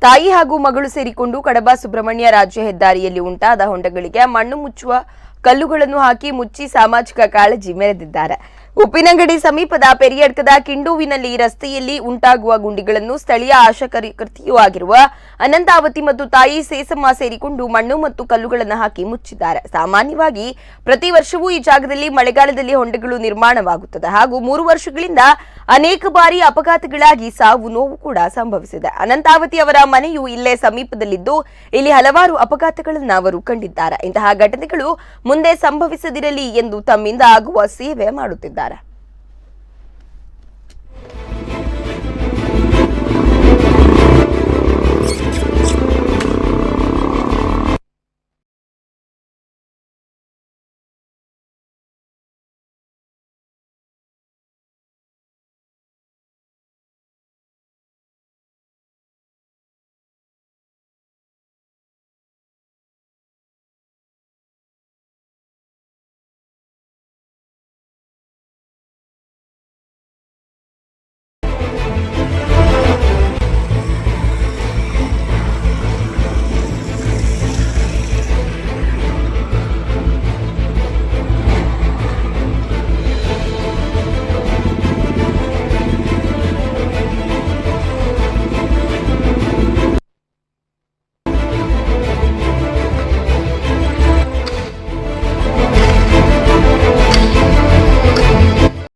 ತಾಯಿ ಹಾಗೂ ಮಗಳು ಸೇರಿಕೊಂಡು ಕಡಬ ಸುಬ್ರಹ್ಮಣ್ಯ ರಾಜ್ಯ ಹೆದ್ದಾರಿಯಲ್ಲಿ ಉಂಟಾದ ಹೊಂಡಗಳಿಗೆ ಮಣ್ಣು ಮುಚ್ಚುವ ಕಲ್ಲುಗಳನ್ನು ಹಾಕಿ ಮುಚ್ಚಿ ಸಾಮಾಜಿಕ ಕಾಳಜಿ ಮೆರೆದಿದ್ದಾರೆ. ಉಪ್ಪಿನಂಗಡಿ ಸಮೀಪದ ಪೆರಿಯಡ್ಕದ ಕಿಂಡೂವಿನಲ್ಲಿ ರಸ್ತೆಯಲ್ಲಿ ಉಂಟಾಗುವ ಗುಂಡಿಗಳನ್ನು ಸ್ಥಳೀಯ ಆಶಾ ಕಾರ್ಯಕರ್ತೆಯೂ ಆಗಿರುವ ಅನಂತಾವತಿ ಮತ್ತು ತಾಯಿ ಸೇಸಮ್ಮ ಸೇರಿಕೊಂಡು ಮಣ್ಣು ಮತ್ತು ಕಲ್ಲುಗಳನ್ನು ಹಾಕಿ ಮುಚ್ಚಿದ್ದಾರೆ. ಸಾಮಾನ್ಯವಾಗಿ ಪ್ರತಿ ವರ್ಷವೂ ಈ ಜಾಗದಲ್ಲಿ ಮಳೆಗಾಲದಲ್ಲಿ ಹೊಂಡಗಳು ನಿರ್ಮಾಣವಾಗುತ್ತದೆ ಹಾಗೂ 3 ವರ್ಷಗಳಿಂದ ಅನೇಕ ಬಾರಿ ಅಪಘಾತಗಳಾಗಿ ಸಾವು ನೋವು ಕೂಡ ಸಂಭವಿಸಿದೆ. ಅನಂತಾವತಿ ಅವರ ಮನೆಯು ಇಲ್ಲೇ ಸಮೀಪದಲ್ಲಿದ್ದು ಇಲ್ಲಿ ಹಲವಾರು ಅಪಘಾತಗಳನ್ನು ಅವರು ಕಂಡಿದ್ದಾರೆ. ಇಂತಹ ಘಟನೆಗಳು ಮುಂದೆ ಸಂಭವಿಸದಿರಲಿ ಎಂದು ತಮ್ಮಿಂದ ಆಗುವ ಸೇವೆ ಮಾಡುತ್ತಿದ್ದಾರೆ.